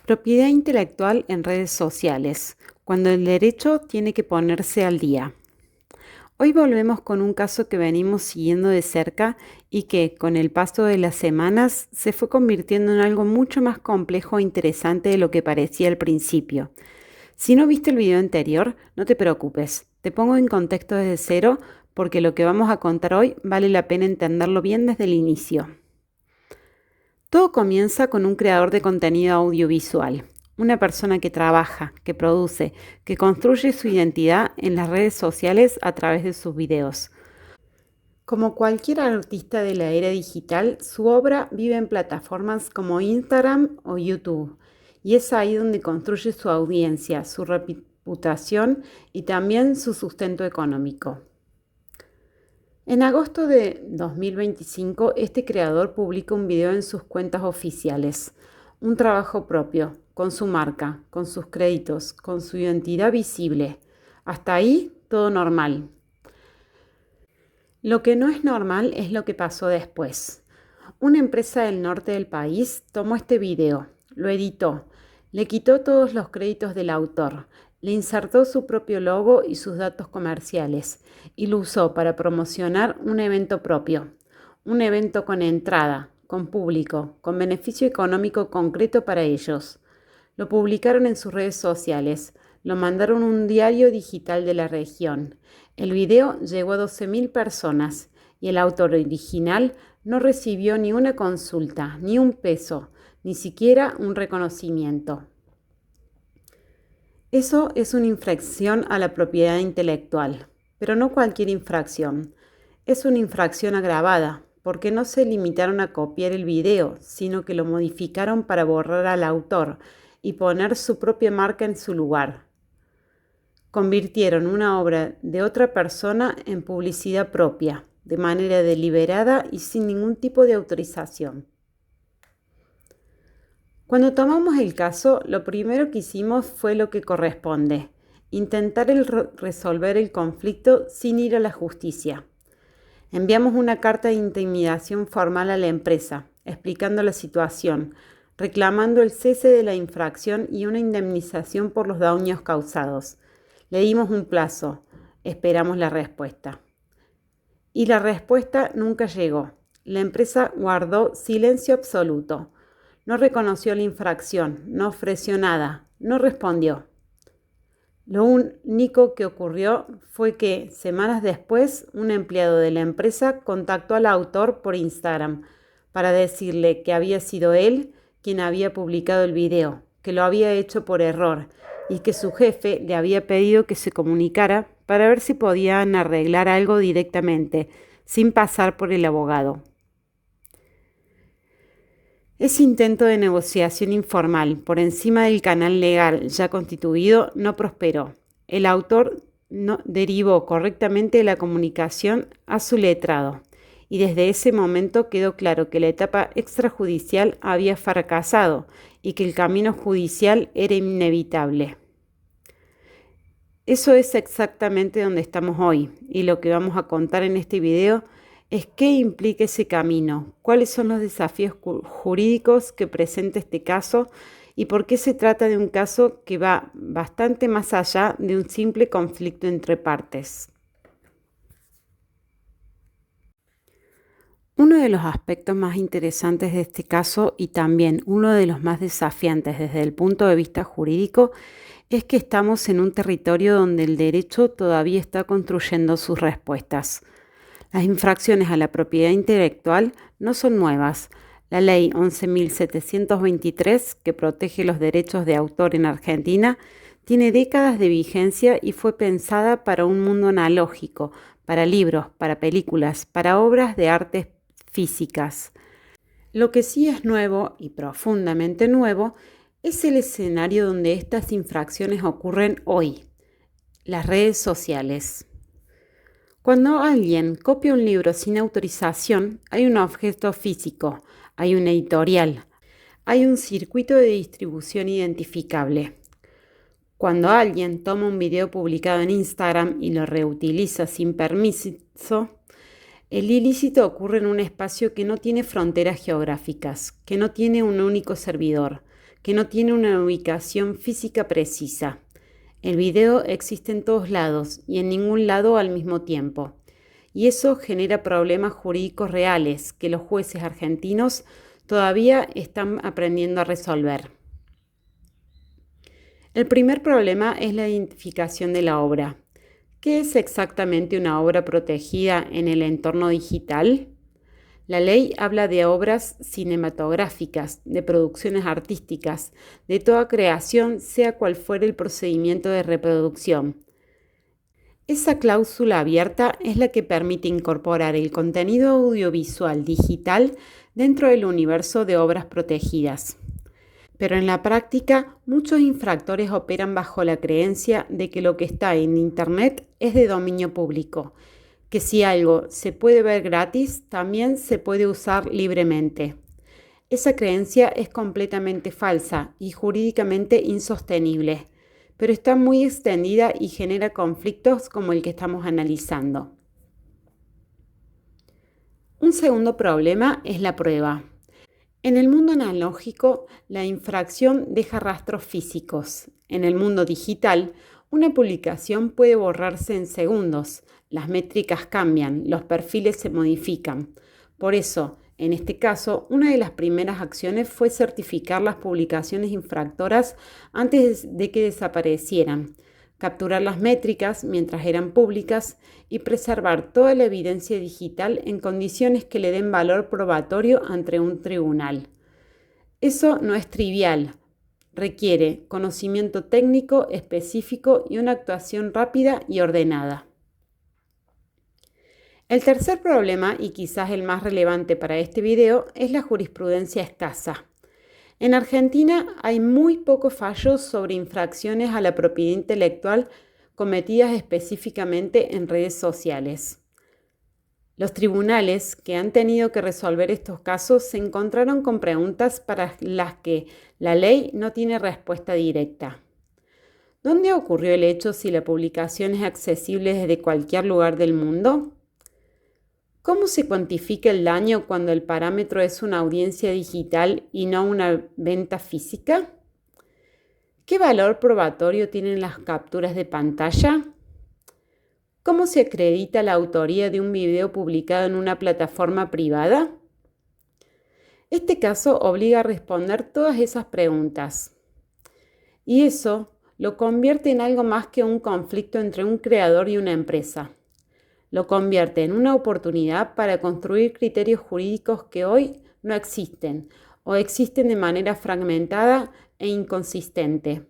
Propiedad intelectual en redes sociales, cuando el derecho tiene que ponerse al día. Hoy volvemos con un caso que venimos siguiendo de cerca y que, con el paso de las semanas, se fue convirtiendo en algo mucho más complejo e interesante de lo que parecía al principio. Si no viste el video anterior, no te preocupes, te pongo en contexto desde cero porque lo que vamos a contar hoy vale la pena entenderlo bien desde el inicio. Todo comienza con un creador de contenido audiovisual, una persona que trabaja, que produce, que construye su identidad en las redes sociales a través de sus videos. Como cualquier artista de la era digital, su obra vive en plataformas como Instagram o YouTube, y es ahí donde construye su audiencia, su reputación y también su sustento económico. En agosto de 2025, este creador publica un video en sus cuentas oficiales, un trabajo propio, con su marca, con sus créditos, con su identidad visible. Hasta ahí, todo normal. Lo que no es normal es lo que pasó después. Una empresa del norte del país tomó este video, lo editó, le quitó todos los créditos del autor, le insertó su propio logo y sus datos comerciales y lo usó para promocionar un evento propio, un evento con entrada, con público, con beneficio económico concreto para ellos. Lo publicaron en sus redes sociales, lo mandaron a un diario digital de la región. El video llegó a 12.000 personas y el autor original no recibió ni una consulta, ni un peso, ni siquiera un reconocimiento. Eso es una infracción a la propiedad intelectual, pero no cualquier infracción. Es una infracción agravada, porque no se limitaron a copiar el video, sino que lo modificaron para borrar al autor y poner su propia marca en su lugar. Convirtieron una obra de otra persona en publicidad propia, de manera deliberada y sin ningún tipo de autorización. Cuando tomamos el caso, lo primero que hicimos fue lo que corresponde, intentar resolver el conflicto sin ir a la justicia. Enviamos una carta de intimidación formal a la empresa, explicando la situación, reclamando el cese de la infracción y una indemnización por los daños causados. Le dimos un plazo, esperamos la respuesta. Y la respuesta nunca llegó. La empresa guardó silencio absoluto. No reconoció la infracción, no ofreció nada, no respondió. Lo único que ocurrió fue que, semanas después, un empleado de la empresa contactó al autor por Instagram para decirle que había sido él quien había publicado el video, que lo había hecho por error y que su jefe le había pedido que se comunicara para ver si podían arreglar algo directamente, sin pasar por el abogado. Ese intento de negociación informal por encima del canal legal ya constituido no prosperó. El autor no derivó correctamente la comunicación a su letrado y desde ese momento quedó claro que la etapa extrajudicial había fracasado y que el camino judicial era inevitable. Eso es exactamente donde estamos hoy y lo que vamos a contar en este video es qué implica ese camino, cuáles son los desafíos jurídicos que presenta este caso y por qué se trata de un caso que va bastante más allá de un simple conflicto entre partes. Uno de los aspectos más interesantes de este caso y también uno de los más desafiantes desde el punto de vista jurídico es que estamos en un territorio donde el derecho todavía está construyendo sus respuestas. Las infracciones a la propiedad intelectual no son nuevas. La ley 11.723, que protege los derechos de autor en Argentina, tiene décadas de vigencia y fue pensada para un mundo analógico, para libros, para películas, para obras de arte físicas. Lo que sí es nuevo y profundamente nuevo es el escenario donde estas infracciones ocurren hoy, las redes sociales. Cuando alguien copia un libro sin autorización, hay un objeto físico, hay una editorial, hay un circuito de distribución identificable. Cuando alguien toma un video publicado en Instagram y lo reutiliza sin permiso, el ilícito ocurre en un espacio que no tiene fronteras geográficas, que no tiene un único servidor, que no tiene una ubicación física precisa. El video existe en todos lados y en ningún lado al mismo tiempo. Y eso genera problemas jurídicos reales que los jueces argentinos todavía están aprendiendo a resolver. El primer problema es la identificación de la obra. ¿Qué es exactamente una obra protegida en el entorno digital? La ley habla de obras cinematográficas, de producciones artísticas, de toda creación, sea cual fuere el procedimiento de reproducción. Esa cláusula abierta es la que permite incorporar el contenido audiovisual digital dentro del universo de obras protegidas. Pero en la práctica, muchos infractores operan bajo la creencia de que lo que está en Internet es de dominio público, que si algo se puede ver gratis, también se puede usar libremente. Esa creencia es completamente falsa y jurídicamente insostenible, pero está muy extendida y genera conflictos como el que estamos analizando. Un segundo problema es la prueba. En el mundo analógico, la infracción deja rastros físicos. En el mundo digital, una publicación puede borrarse en segundos. Las métricas cambian, los perfiles se modifican. Por eso, en este caso, una de las primeras acciones fue certificar las publicaciones infractoras antes de que desaparecieran, capturar las métricas mientras eran públicas y preservar toda la evidencia digital en condiciones que le den valor probatorio ante un tribunal. Eso no es trivial, requiere conocimiento técnico específico y una actuación rápida y ordenada. El tercer problema, y quizás el más relevante para este video, es la jurisprudencia escasa. En Argentina hay muy pocos fallos sobre infracciones a la propiedad intelectual cometidas específicamente en redes sociales. Los tribunales que han tenido que resolver estos casos se encontraron con preguntas para las que la ley no tiene respuesta directa. ¿Dónde ocurrió el hecho si la publicación es accesible desde cualquier lugar del mundo? ¿Cómo se cuantifica el daño cuando el parámetro es una audiencia digital y no una venta física? ¿Qué valor probatorio tienen las capturas de pantalla? ¿Cómo se acredita la autoría de un video publicado en una plataforma privada? Este caso obliga a responder todas esas preguntas. Y eso lo convierte en algo más que un conflicto entre un creador y una empresa. Lo convierte en una oportunidad para construir criterios jurídicos que hoy no existen o existen de manera fragmentada e inconsistente.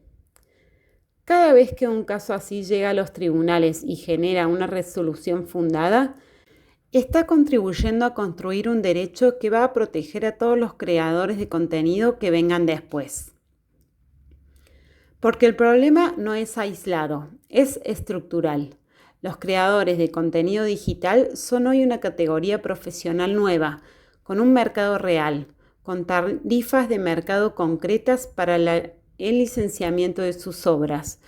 Cada vez que un caso así llega a los tribunales y genera una resolución fundada, está contribuyendo a construir un derecho que va a proteger a todos los creadores de contenido que vengan después. Porque el problema no es aislado, es estructural. Los creadores de contenido digital son hoy una categoría profesional nueva, con un mercado real, con tarifas de mercado concretas para el licenciamiento de sus obras,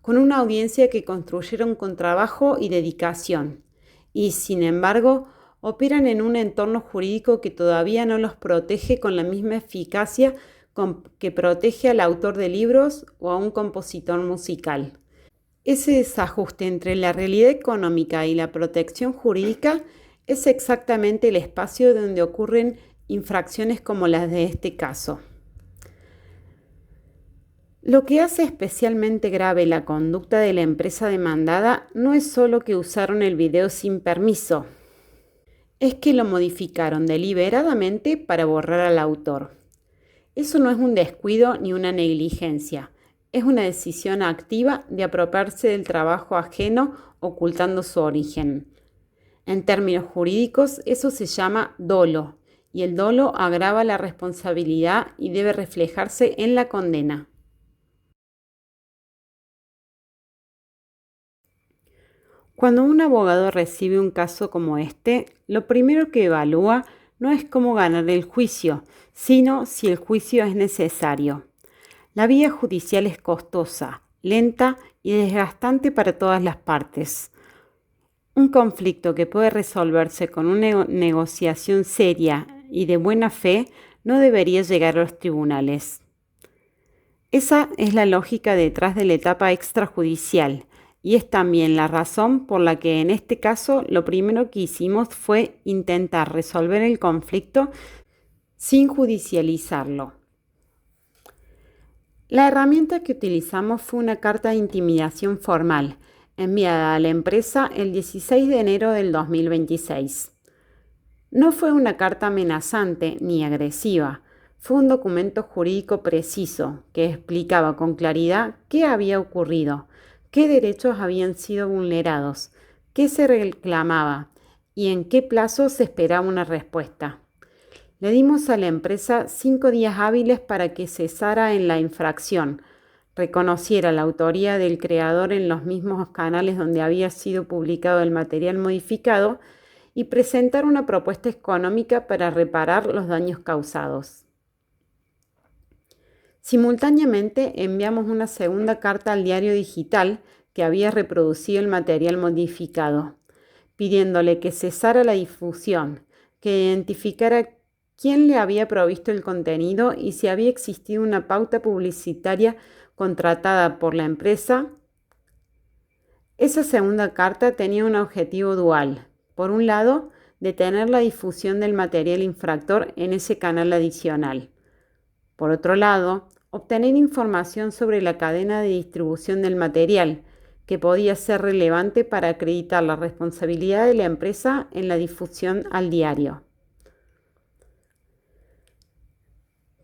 con una audiencia que construyeron con trabajo y dedicación, y, sin embargo, operan en un entorno jurídico que todavía no los protege con la misma eficacia que protege al autor de libros o a un compositor musical. Ese desajuste entre la realidad económica y la protección jurídica es exactamente el espacio donde ocurren infracciones como las de este caso. Lo que hace especialmente grave la conducta de la empresa demandada no es solo que usaron el video sin permiso, es que lo modificaron deliberadamente para borrar al autor. Eso no es un descuido ni una negligencia. Es una decisión activa de apropiarse del trabajo ajeno ocultando su origen. En términos jurídicos, eso se llama dolo, y el dolo agrava la responsabilidad y debe reflejarse en la condena. Cuando un abogado recibe un caso como este, lo primero que evalúa no es cómo ganar el juicio, sino si el juicio es necesario. La vía judicial es costosa, lenta y desgastante para todas las partes. Un conflicto que puede resolverse con una negociación seria y de buena fe no debería llegar a los tribunales. Esa es la lógica detrás de la etapa extrajudicial y es también la razón por la que en este caso lo primero que hicimos fue intentar resolver el conflicto sin judicializarlo. La herramienta que utilizamos fue una carta de intimidación formal enviada a la empresa el 16 de enero del 2026. No fue una carta amenazante ni agresiva, fue un documento jurídico preciso que explicaba con claridad qué había ocurrido, qué derechos habían sido vulnerados, qué se reclamaba y en qué plazo se esperaba una respuesta. Le dimos a la empresa 5 días hábiles para que cesara en la infracción, reconociera la autoría del creador en los mismos canales donde había sido publicado el material modificado y presentar una propuesta económica para reparar los daños causados. Simultáneamente enviamos una segunda carta al diario digital que había reproducido el material modificado, pidiéndole que cesara la difusión, que identificara quién le había provisto el contenido y si había existido una pauta publicitaria contratada por la empresa. Esa segunda carta tenía un objetivo dual. Por un lado, detener la difusión del material infractor en ese canal adicional. Por otro lado, obtener información sobre la cadena de distribución del material, que podía ser relevante para acreditar la responsabilidad de la empresa en la difusión al diario.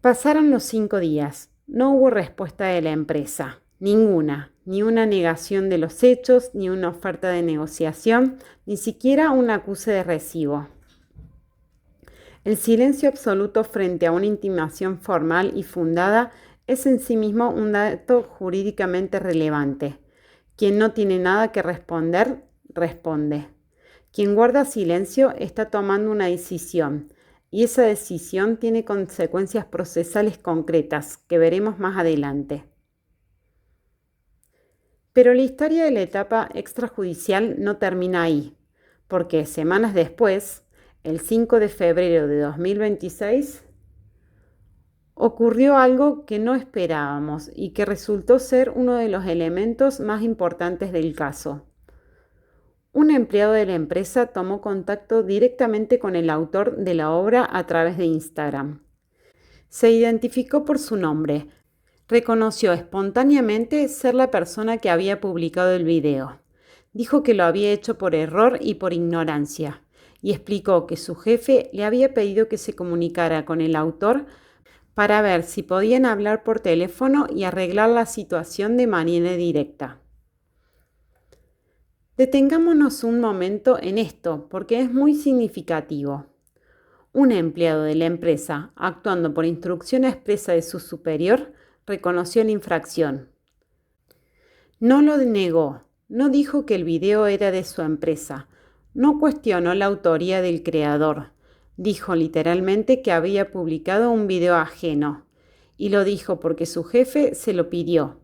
Pasaron los 5 días. No hubo respuesta de la empresa. Ninguna. Ni una negación de los hechos, ni una oferta de negociación, ni siquiera un acuse de recibo. El silencio absoluto frente a una intimación formal y fundada es en sí mismo un dato jurídicamente relevante. Quien no tiene nada que responder, responde. Quien guarda silencio está tomando una decisión, y esa decisión tiene consecuencias procesales concretas que veremos más adelante. Pero la historia de la etapa extrajudicial no termina ahí, porque semanas después, el 5 de febrero de 2026, ocurrió algo que no esperábamos y que resultó ser uno de los elementos más importantes del caso. Un empleado de la empresa tomó contacto directamente con el autor de la obra a través de Instagram. Se identificó por su nombre. Reconoció espontáneamente ser la persona que había publicado el video. Dijo que lo había hecho por error y por ignorancia, y explicó que su jefe le había pedido que se comunicara con el autor para ver si podían hablar por teléfono y arreglar la situación de manera directa. Detengámonos un momento en esto, porque es muy significativo. Un empleado de la empresa, actuando por instrucción expresa de su superior, reconoció la infracción. No lo negó, no dijo que el video era de su empresa, no cuestionó la autoría del creador, dijo literalmente que había publicado un video ajeno, y lo dijo porque su jefe se lo pidió,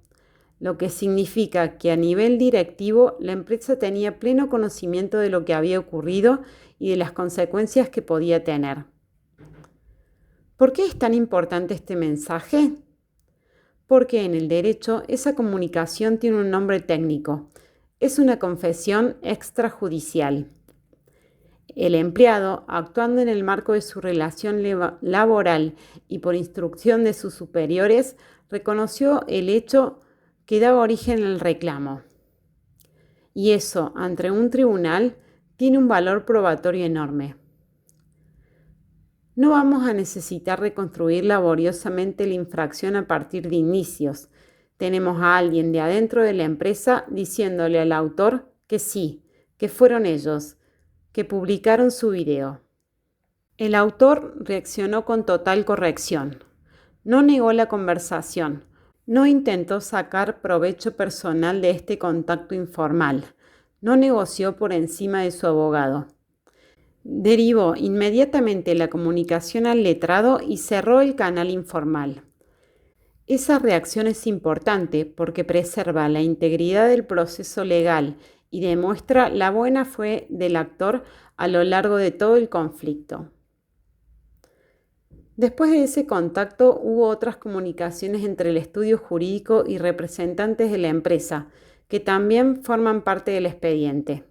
lo que significa que a nivel directivo la empresa tenía pleno conocimiento de lo que había ocurrido y de las consecuencias que podía tener. ¿Por qué es tan importante este mensaje? Porque en el derecho esa comunicación tiene un nombre técnico. Es una confesión extrajudicial. El empleado, actuando en el marco de su relación laboral y por instrucción de sus superiores, reconoció el hecho que daba origen al reclamo. Y eso, ante un tribunal, tiene un valor probatorio enorme. No vamos a necesitar reconstruir laboriosamente la infracción a partir de indicios. Tenemos a alguien de adentro de la empresa diciéndole al autor que sí, que fueron ellos, que publicaron su video. El autor reaccionó con total corrección. No negó la conversación. No intentó sacar provecho personal de este contacto informal. No negoció por encima de su abogado. Derivó inmediatamente la comunicación al letrado y cerró el canal informal. Esa reacción es importante porque preserva la integridad del proceso legal y demuestra la buena fe del actor a lo largo de todo el conflicto. Después de ese contacto hubo otras comunicaciones entre el estudio jurídico y representantes de la empresa, que también forman parte del expediente.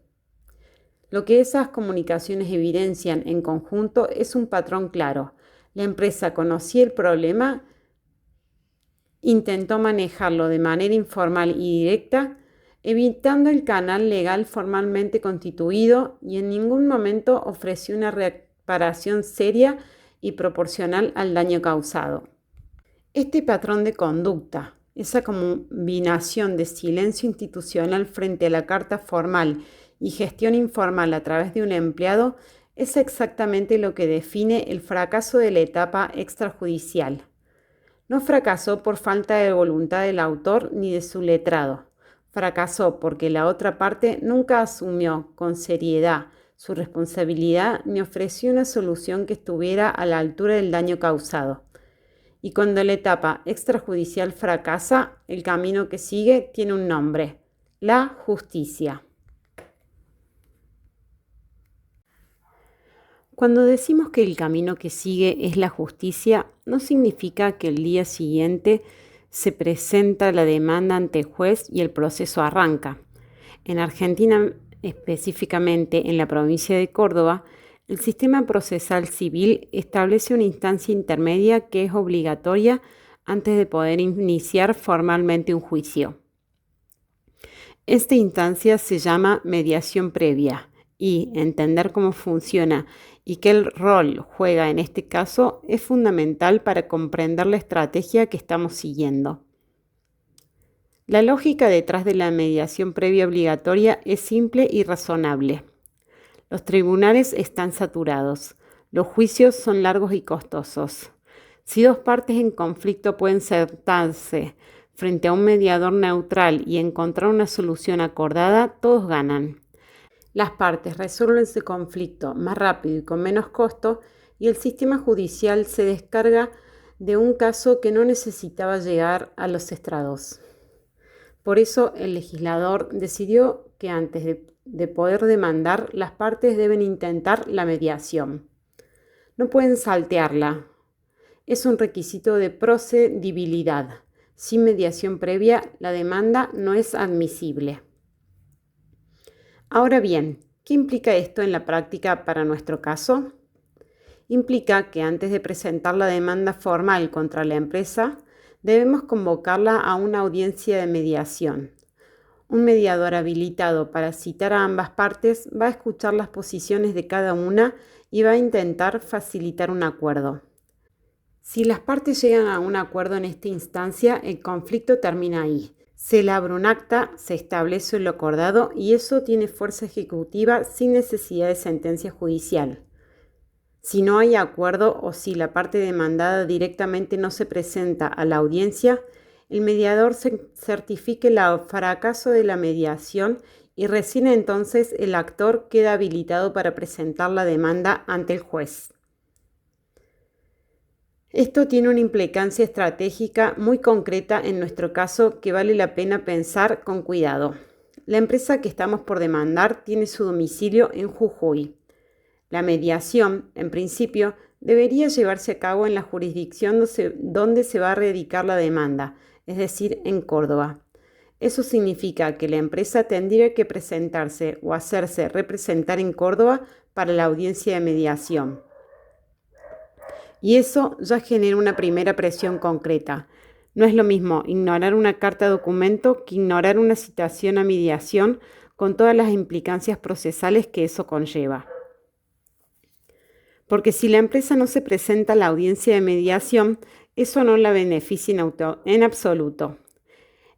Lo que esas comunicaciones evidencian en conjunto es un patrón claro. La empresa conocía el problema, intentó manejarlo de manera informal y directa, evitando el canal legal formalmente constituido, y en ningún momento ofreció una reparación seria y proporcional al daño causado. Este patrón de conducta, esa combinación de silencio institucional frente a la carta formal y gestión informal a través de un empleado, es exactamente lo que define el fracaso de la etapa extrajudicial. No fracasó por falta de voluntad del autor ni de su letrado. Fracasó porque la otra parte nunca asumió con seriedad su responsabilidad ni ofreció una solución que estuviera a la altura del daño causado. Y cuando la etapa extrajudicial fracasa, el camino que sigue tiene un nombre: la justicia. Cuando decimos que el camino que sigue es la justicia, no significa que el día siguiente se presenta la demanda ante el juez y el proceso arranca. En Argentina, específicamente en la provincia de Córdoba, el sistema procesal civil establece una instancia intermedia que es obligatoria antes de poder iniciar formalmente un juicio. Esta instancia se llama mediación previa y entender cómo funciona y qué rol juega en este caso es fundamental para comprender la estrategia que estamos siguiendo. La lógica detrás de la mediación previa obligatoria es simple y razonable. Los tribunales están saturados. Los juicios son largos y costosos. Si dos partes en conflicto pueden sentarse frente a un mediador neutral y encontrar una solución acordada, todos ganan. Las partes resuelven su conflicto más rápido y con menos costo, y el sistema judicial se descarga de un caso que no necesitaba llegar a los estrados. Por eso el legislador decidió que antes de poder demandar, las partes deben intentar la mediación. No pueden saltearla. Es un requisito de procedibilidad. Sin mediación previa, la demanda no es admisible. Ahora bien, ¿qué implica esto en la práctica para nuestro caso? Implica que antes de presentar la demanda formal contra la empresa, debemos convocarla a una audiencia de mediación. Un mediador habilitado para citar a ambas partes va a escuchar las posiciones de cada una y va a intentar facilitar un acuerdo. Si las partes llegan a un acuerdo en esta instancia, el conflicto termina ahí. Se elabora un acta, se establece lo acordado y eso tiene fuerza ejecutiva sin necesidad de sentencia judicial. Si no hay acuerdo o si la parte demandada directamente no se presenta a la audiencia, el mediador certifica el fracaso de la mediación y recién entonces el actor queda habilitado para presentar la demanda ante el juez. Esto tiene una implicancia estratégica muy concreta en nuestro caso que vale la pena pensar con cuidado. La empresa que estamos por demandar tiene su domicilio en Jujuy. La mediación, en principio, debería llevarse a cabo en la jurisdicción donde se va a radicar la demanda, es decir, en Córdoba. Eso significa que la empresa tendría que presentarse o hacerse representar en Córdoba para la audiencia de mediación. Y eso ya genera una primera presión concreta. No es lo mismo ignorar una carta documento que ignorar una citación a mediación con todas las implicancias procesales que eso conlleva. Porque si la empresa no se presenta a la audiencia de mediación, eso no la beneficia en absoluto.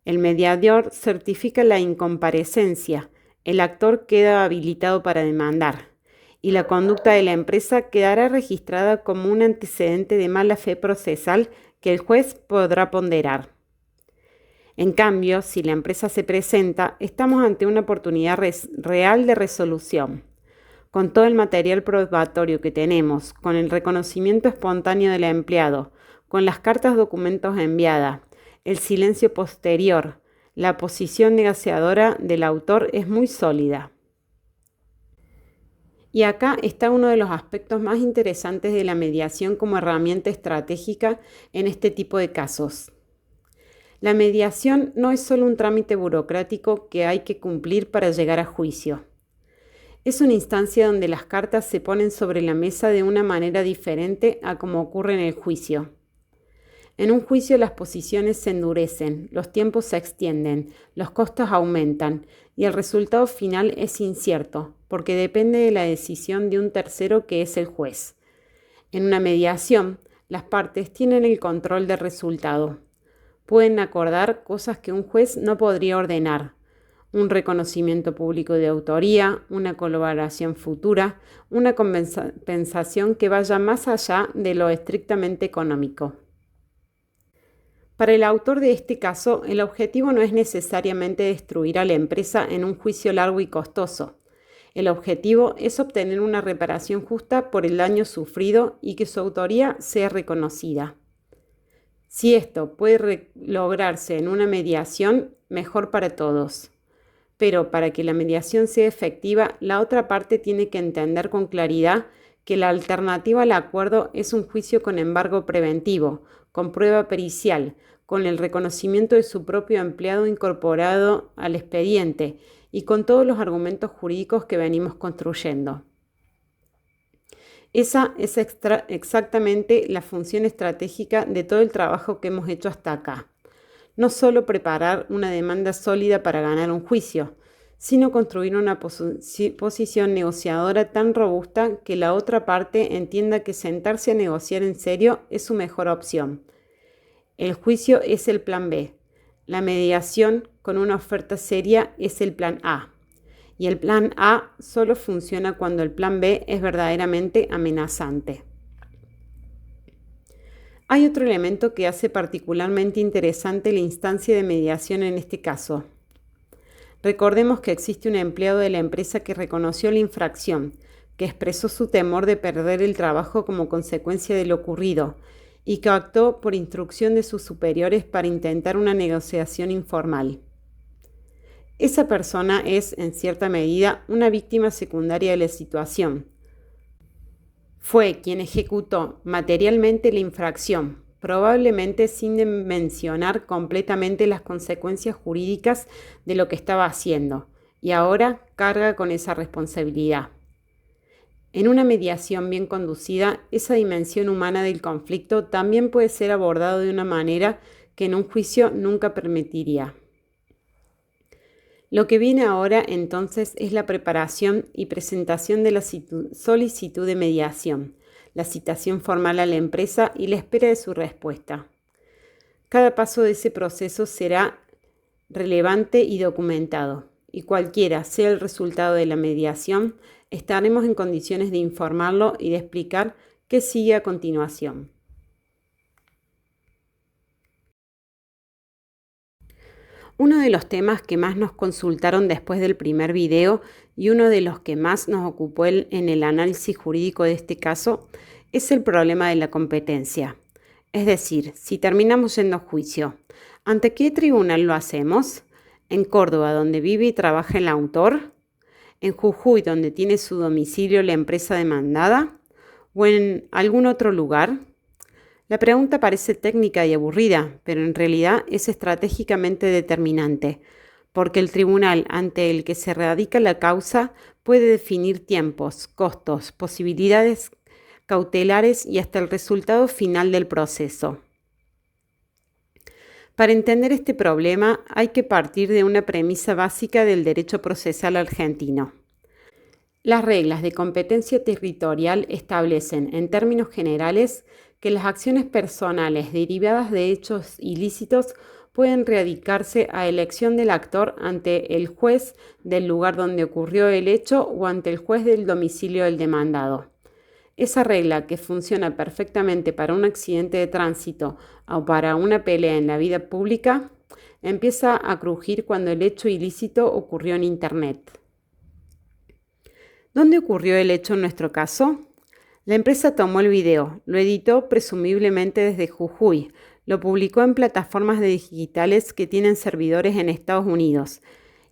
El mediador certifica la incomparecencia, el actor queda habilitado para demandar y la conducta de la empresa quedará registrada como un antecedente de mala fe procesal que el juez podrá ponderar. En cambio, si la empresa se presenta, estamos ante una oportunidad real de resolución. Con todo el material probatorio que tenemos, con el reconocimiento espontáneo del empleado, con las cartas documentos enviadas, el silencio posterior, la posición negociadora del autor es muy sólida. Y acá está uno de los aspectos más interesantes de la mediación como herramienta estratégica en este tipo de casos. La mediación no es solo un trámite burocrático que hay que cumplir para llegar a juicio. Es una instancia donde las cartas se ponen sobre la mesa de una manera diferente a como ocurre en el juicio. En un juicio las posiciones se endurecen, los tiempos se extienden, los costos aumentan y el resultado final es incierto, porque depende de la decisión de un tercero que es el juez. En una mediación, las partes tienen el control del resultado. Pueden acordar cosas que un juez no podría ordenar: un reconocimiento público de autoría, una colaboración futura, una compensación que vaya más allá de lo estrictamente económico. Para el autor de este caso, el objetivo no es necesariamente destruir a la empresa en un juicio largo y costoso. El objetivo es obtener una reparación justa por el daño sufrido y que su autoría sea reconocida. Si esto puede lograrse en una mediación, mejor para todos. Pero para que la mediación sea efectiva, la otra parte tiene que entender con claridad que la alternativa al acuerdo es un juicio con embargo preventivo, con prueba pericial, con el reconocimiento de su propio empleado incorporado al expediente y con todos los argumentos jurídicos que venimos construyendo. Esa es exactamente la función estratégica de todo el trabajo que hemos hecho hasta acá. No solo preparar una demanda sólida para ganar un juicio, sino construir una posición negociadora tan robusta que la otra parte entienda que sentarse a negociar en serio es su mejor opción. El juicio es el plan B. La mediación con una oferta seria es el plan A. Y el plan A solo funciona cuando el plan B es verdaderamente amenazante. Hay otro elemento que hace particularmente interesante la instancia de mediación en este caso. Recordemos que existe un empleado de la empresa que reconoció la infracción, que expresó su temor de perder el trabajo como consecuencia de lo ocurrido y que actuó por instrucción de sus superiores para intentar una negociación informal. Esa persona es, en cierta medida, una víctima secundaria de la situación. Fue quien ejecutó materialmente la infracción, probablemente sin mencionar completamente las consecuencias jurídicas de lo que estaba haciendo, y ahora carga con esa responsabilidad. En una mediación bien conducida, esa dimensión humana del conflicto también puede ser abordada de una manera que en un juicio nunca permitiría. Lo que viene ahora entonces es la preparación y presentación de la solicitud de mediación, la citación formal a la empresa y la espera de su respuesta. Cada paso de ese proceso será relevante y documentado, y cualquiera sea el resultado de la mediación, estaremos en condiciones de informarlo y de explicar qué sigue a continuación. Uno de los temas que más nos consultaron después del primer video y uno de los que más nos ocupó en el análisis jurídico de este caso es el problema de la competencia. Es decir, si terminamos yendo a juicio, ¿ante qué tribunal lo hacemos? ¿En Córdoba, donde vive y trabaja el autor? ¿En Jujuy, donde tiene su domicilio la empresa demandada? ¿O en algún otro lugar? La pregunta parece técnica y aburrida, pero en realidad es estratégicamente determinante, porque el tribunal ante el que se radica la causa puede definir tiempos, costos, posibilidades cautelares y hasta el resultado final del proceso. Para entender este problema hay que partir de una premisa básica del derecho procesal argentino. Las reglas de competencia territorial establecen, en términos generales, que las acciones personales derivadas de hechos ilícitos pueden radicarse a elección del actor ante el juez del lugar donde ocurrió el hecho o ante el juez del domicilio del demandado. Esa regla, que funciona perfectamente para un accidente de tránsito o para una pelea en la vida pública, empieza a crujir cuando el hecho ilícito ocurrió en Internet. ¿Dónde ocurrió el hecho en nuestro caso? La empresa tomó el video, lo editó presumiblemente desde Jujuy, lo publicó en plataformas digitales que tienen servidores en Estados Unidos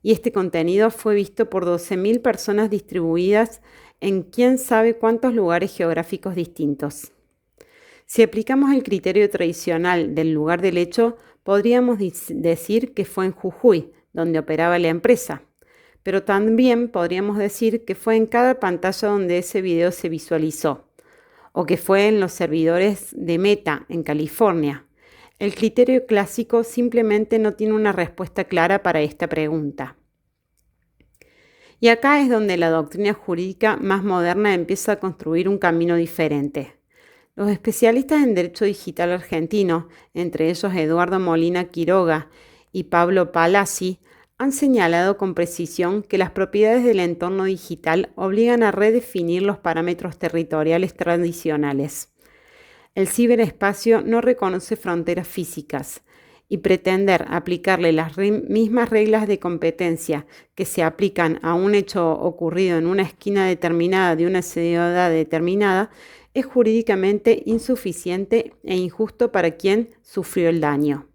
y este contenido fue visto por 12.000 personas distribuidas en quién sabe cuántos lugares geográficos distintos. Si aplicamos el criterio tradicional del lugar del hecho, podríamos decir que fue en Jujuy, donde operaba la empresa. Pero también podríamos decir que fue en cada pantalla donde ese video se visualizó, o que fue en los servidores de Meta, en California. El criterio clásico simplemente no tiene una respuesta clara para esta pregunta. Y acá es donde la doctrina jurídica más moderna empieza a construir un camino diferente. Los especialistas en derecho digital argentino, entre ellos Eduardo Molina Quiroga y Pablo Palazzi, han señalado con precisión que las propiedades del entorno digital obligan a redefinir los parámetros territoriales tradicionales. El ciberespacio no reconoce fronteras físicas y pretender aplicarle las mismas reglas de competencia que se aplican a un hecho ocurrido en una esquina determinada de una ciudad determinada es jurídicamente insuficiente e injusto para quien sufrió el daño.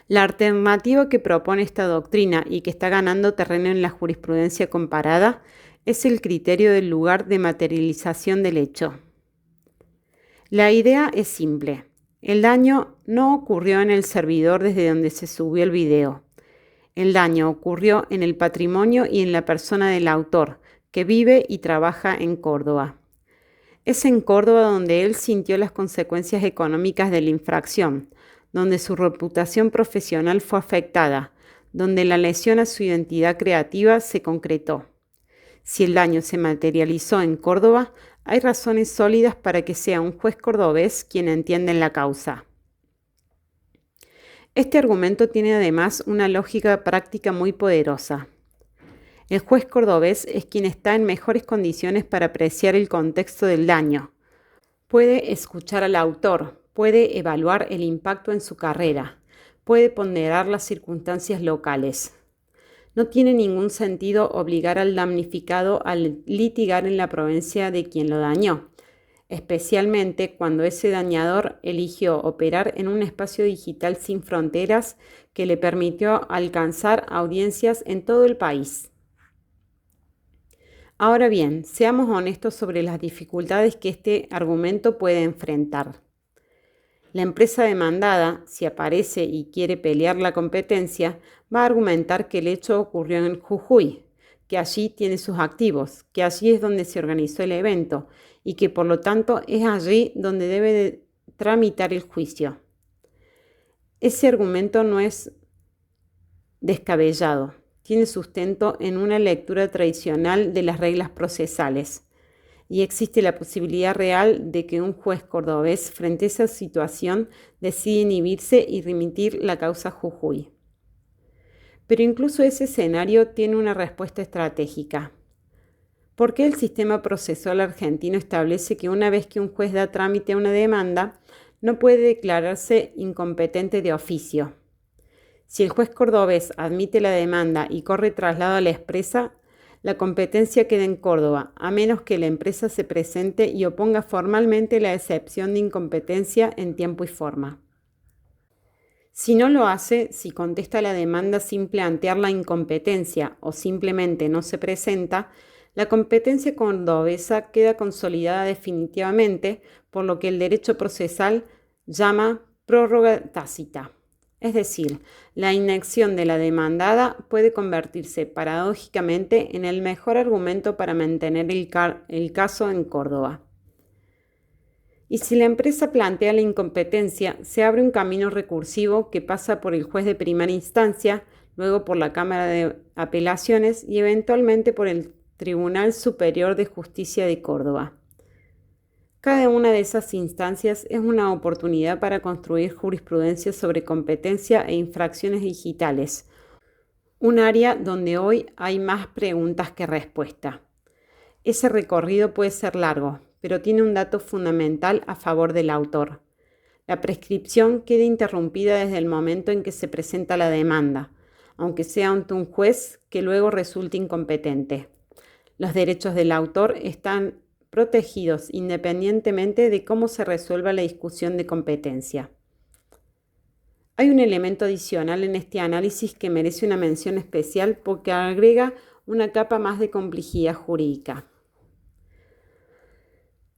La alternativa que propone esta doctrina y que está ganando terreno en la jurisprudencia comparada es el criterio del lugar de materialización del hecho. La idea es simple. El daño no ocurrió en el servidor desde donde se subió el video. El daño ocurrió en el patrimonio y en la persona del autor, que vive y trabaja en Córdoba. Es en Córdoba donde él sintió las consecuencias económicas de la infracción, donde su reputación profesional fue afectada, donde la lesión a su identidad creativa se concretó. Si el daño se materializó en Córdoba, hay razones sólidas para que sea un juez cordobés quien entienda en la causa. Este argumento tiene además una lógica práctica muy poderosa. El juez cordobés es quien está en mejores condiciones para apreciar el contexto del daño. Puede escuchar al autor, puede evaluar el impacto en su carrera, puede ponderar las circunstancias locales. No tiene ningún sentido obligar al damnificado a litigar en la provincia de quien lo dañó, especialmente cuando ese dañador eligió operar en un espacio digital sin fronteras que le permitió alcanzar audiencias en todo el país. Ahora bien, seamos honestos sobre las dificultades que este argumento puede enfrentar. La empresa demandada, si aparece y quiere pelear la competencia, va a argumentar que el hecho ocurrió en Jujuy, que allí tiene sus activos, que allí es donde se organizó el evento y que por lo tanto es allí donde debe de tramitar el juicio. Ese argumento no es descabellado, tiene sustento en una lectura tradicional de las reglas procesales. Y existe la posibilidad real de que un juez cordobés frente a esa situación decida inhibirse y remitir la causa a Jujuy. Pero incluso ese escenario tiene una respuesta estratégica. ¿Por qué el sistema procesal argentino establece que una vez que un juez da trámite a una demanda, no puede declararse incompetente de oficio? Si el juez cordobés admite la demanda y corre traslado a la empresa, la competencia queda en Córdoba, a menos que la empresa se presente y oponga formalmente la excepción de incompetencia en tiempo y forma. Si no lo hace, si contesta la demanda sin plantear la incompetencia o simplemente no se presenta, la competencia cordobesa queda consolidada definitivamente, por lo que el derecho procesal llama prórroga tácita. Es decir, la inacción de la demandada puede convertirse paradójicamente en el mejor argumento para mantener el caso en Córdoba. Y si la empresa plantea la incompetencia, se abre un camino recursivo que pasa por el juez de primera instancia, luego por la Cámara de Apelaciones y eventualmente por el Tribunal Superior de Justicia de Córdoba. Cada una de esas instancias es una oportunidad para construir jurisprudencia sobre competencia e infracciones digitales, un área donde hoy hay más preguntas que respuestas. Ese recorrido puede ser largo, pero tiene un dato fundamental a favor del autor. La prescripción queda interrumpida desde el momento en que se presenta la demanda, aunque sea ante un juez que luego resulte incompetente. Los derechos del autor están protegidos independientemente de cómo se resuelva la discusión de competencia. Hay un elemento adicional en este análisis que merece una mención especial porque agrega una capa más de complejidad jurídica.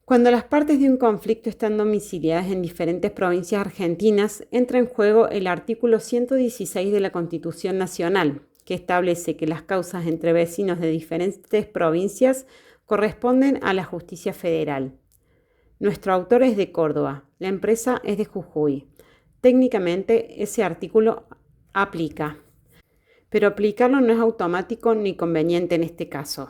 Cuando las partes de un conflicto están domiciliadas en diferentes provincias argentinas, entra en juego el artículo 116 de la Constitución Nacional, que establece que las causas entre vecinos de diferentes provincias corresponden a la justicia federal. Nuestro autor es de Córdoba, la empresa es de Jujuy. Técnicamente, ese artículo aplica, pero aplicarlo no es automático ni conveniente en este caso.